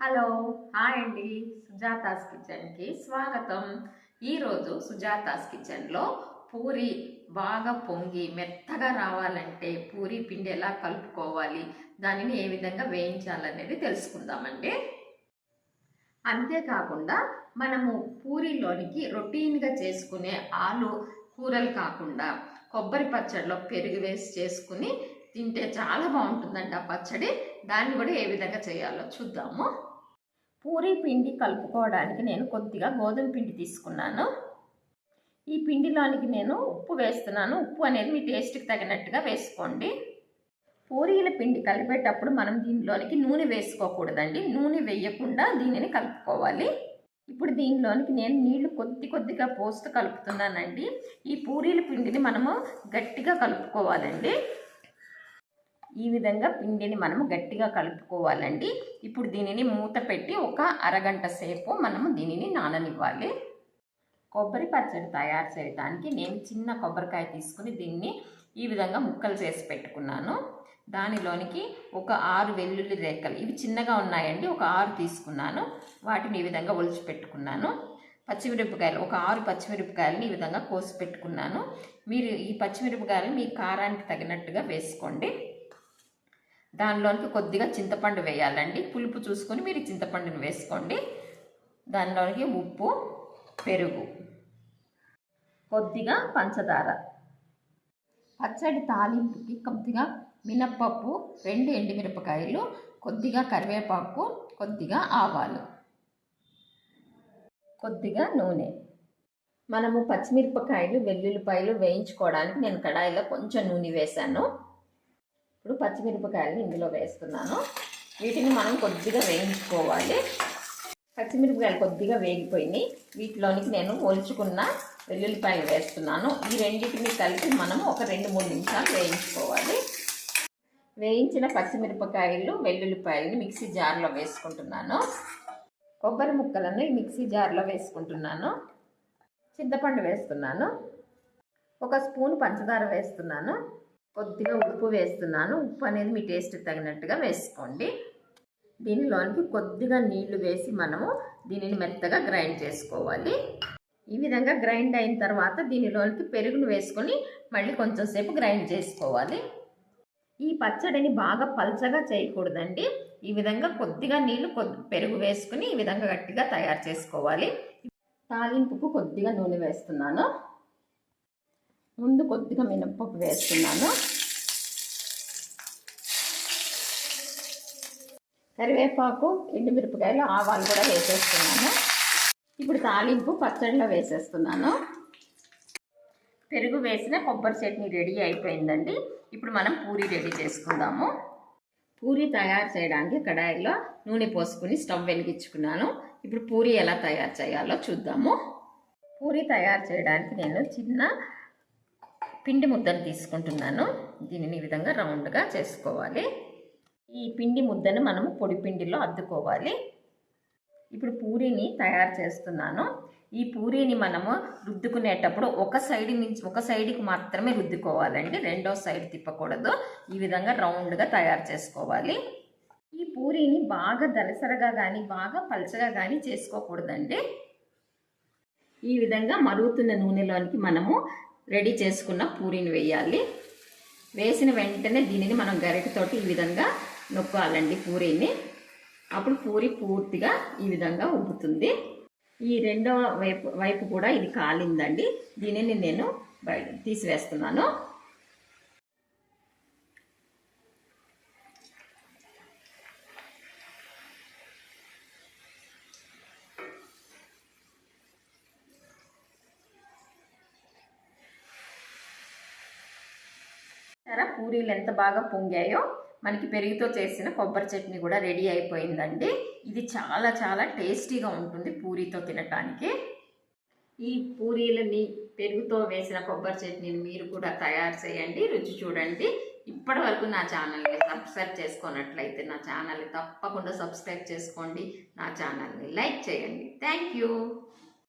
Hello hi అండి, సుజాతాస్ కిచెన్కి స్వాగతం. ఈరోజు సుజాతాస్ కిచెన్లో పూరి బాగా పొంగి మెత్తగా రావాలంటే పూరి పిండి ఎలా కలుపుకోవాలి, దానిని ఏ విధంగా వేయించాలనేది తెలుసుకుందామండి. అంతేకాకుండా మనము పూరిలోనికి రొటీన్గా చేసుకునే ఆలు కూరలు కాకుండా కొబ్బరి పచ్చడిలో పెరుగు వేసి చేసుకుని తింటే చాలా బాగుంటుందండి ఆ పచ్చడి. దాన్ని కూడా ఏ విధంగా చేయాలో చూద్దాము. పూరీ పిండి కలుపుకోవడానికి నేను కొద్దిగా గోధుమ పిండి తీసుకున్నాను. ఈ పిండిలోనికి నేను ఉప్పు వేస్తున్నాను. ఉప్పు అనేది మీ టేస్ట్కి తగినట్టుగా వేసుకోండి. పూరీల పిండి కలిపేటప్పుడు మనం దీనిలోనికి నూనె వేసుకోకూడదండి. నూనె వేయకుండా దీనిని కలుపుకోవాలి. ఇప్పుడు దీనిలోనికి నేను నీళ్లు కొద్దిగా పోస్తూ కలుపుతున్నానండి. ఈ పూరీల పిండిని మనము గట్టిగా కలుపుకోవాలండి. ఈ విధంగా పిండిని మనము గట్టిగా కలుపుకోవాలండి. ఇప్పుడు దీనిని మూత పెట్టి ఒక అరగంట సేపు మనము దీనిని నాననివ్వాలి. కొబ్బరి పచ్చడి తయారు చేయడానికి నేను చిన్న కొబ్బరికాయ తీసుకుని దీన్ని ఈ విధంగా ముక్కలు చేసి పెట్టుకున్నాను. దానిలోనికి ఒక 6 వెల్లుల్లి రేఖలు, ఇవి చిన్నగా ఉన్నాయండి, ఒక 6 తీసుకున్నాను. వాటిని ఈ విధంగా ఒలిచి పెట్టుకున్నాను. పచ్చిమిరపకాయలు ఒక 6 పచ్చిమిరపకాయలని ఈ విధంగా కోసి పెట్టుకున్నాను. మీరు ఈ పచ్చిమిరపకాయలు మీ కారానికి తగినట్టుగా వేసుకోండి. దానిలోనికి కొద్దిగా చింతపండు వేయాలండి. పులుపు చూసుకొని మీరు చింతపండుని వేసుకోండి. దానిలోనికి ఉప్పు, పెరుగు, కొద్దిగా పంచదార, పచ్చడి తాలింపుకి కొద్దిగా మినప్పప్పు, 2 ఎండుమిరపకాయలు, కొద్దిగా కరివేపాకు, కొద్దిగా ఆవాలు, కొద్దిగా నూనె. మనము పచ్చిమిరపకాయలు వెల్లుల్లిపాయలు వేయించుకోవడానికి నేను కడాయిలో కొంచెం నూనె వేశాను. ఇప్పుడు పచ్చిమిరపకాయలని ఇందులో వేస్తున్నాను. వీటిని మనం కొద్దిగా వేయించుకోవాలి. పచ్చిమిరపకాయలు కొద్దిగా వేగిపోయినాయి. వీటిలోనికి నేను ఒలుచుకున్న వెల్లుల్లిపాయలు వేస్తున్నాను. ఈ రెండింటిని కలిపి మనం ఒక 2-3 నిమిషాలు వేయించుకోవాలి. వేయించిన పచ్చిమిరపకాయలు వెల్లుల్లిపాయలని మిక్సీ జార్లో వేసుకుంటున్నాను. కొబ్బరి ముక్కలను మిక్సీ జార్లో వేసుకుంటున్నాను. చింతపండు వేస్తున్నాను. 1 స్పూన్ పంచదార వేస్తున్నాను. కొద్దిగా ఉప్పు వేస్తున్నాను. ఉప్పు అనేది మీ టేస్ట్ తగినట్టుగా వేసుకోండి. దీనిలోనికి కొద్దిగా నీళ్లు వేసి మనము దీనిని మెత్తగా గ్రైండ్ చేసుకోవాలి. ఈ విధంగా గ్రైండ్ అయిన తర్వాత దీనిలోనికి పెరుగును వేసుకొని మళ్ళీ కొంచెం సేపు గ్రైండ్ చేసుకోవాలి. ఈ పచ్చడిని బాగా పల్చగా చేయకూడదండి. ఈ విధంగా కొద్దిగా నీళ్లు పెరుగు వేసుకుని ఈ విధంగా గట్టిగా తయారు చేసుకోవాలి. తాలింపుకు కొద్దిగా నూనె వేస్తున్నాను. ముందు కొద్దిగా మినప్పప్పు వేస్తున్నాను. కరివేపాకు, ఎండుమిరపకాయలు, ఆవాలు కూడా వేసేస్తున్నాను. ఇప్పుడు తాలింపు పచ్చడిలో వేసేస్తున్నాను. పెరుగు వేసిన కొబ్బరి చట్నీ రెడీ అయిపోయిందండి. ఇప్పుడు మనం పూరీ రెడీ చేసుకుందాము. పూరీ తయారు చేయడానికి కడాయిలో నూనె పోసుకుని స్టవ్ వెలిగించుకున్నాను. ఇప్పుడు పూరీ ఎలా తయారు చేయాలో చూద్దాము. పూరీ తయారు చేయడానికి నేను చిన్న పిండి ముద్దను తీసుకుంటున్నాను. దీనిని ఈ విధంగా రౌండ్గా చేసుకోవాలి. ఈ పిండి ముద్దను మనము పొడి పిండిలో అద్దుకోవాలి. ఇప్పుడు పూరీని తయారు చేస్తున్నాను. ఈ పూరీని మనము రుద్దుకునేటప్పుడు ఒక సైడ్కి మాత్రమే రుద్దుకోవాలండి. రెండో సైడ్ తిప్పకూడదు. ఈ విధంగా రౌండ్గా తయారు చేసుకోవాలి. ఈ పూరీని బాగా దలసరగా కానీ బాగా పలచగా కానీ చేసుకోకూడదండి. ఈ విధంగా మరుగుతున్న నూనెలోనికి మనము రెడీ చేసుకున్న పూరీని వేయాలి. వేసిన వెంటనే దీనిని మనం గరిటెతోటి ఈ విధంగా నొక్కాలండి పూరీని. అప్పుడు పూరి పూర్తిగా ఈ విధంగా ఉబ్బుతుంది. ఈ రెండవ వైపు కూడా ఇది కాలిందండి. దీనిని నేను తీసివేస్తున్నాను. పూరీలు ఎంత బాగా పొంగాయో. మనకి పెరుగుతో చేసిన కొబ్బరి చట్నీ కూడా రెడీ అయిపోయిందండి. ఇది చాలా చాలా టేస్టీగా ఉంటుంది పూరీతో తినటానికి. ఈ పూరీలని పెరుగుతో వేసిన కొబ్బరి చట్నీని మీరు కూడా తయారు చేయండి, రుచి చూడండి. ఇప్పటి వరకు నా ఛానల్ని సబ్స్క్రైబ్ చేసుకున్నట్లయితే నా ఛానల్ని తప్పకుండా సబ్స్క్రైబ్ చేసుకోండి. నా ఛానల్ని లైక్ చేయండి. Thank you.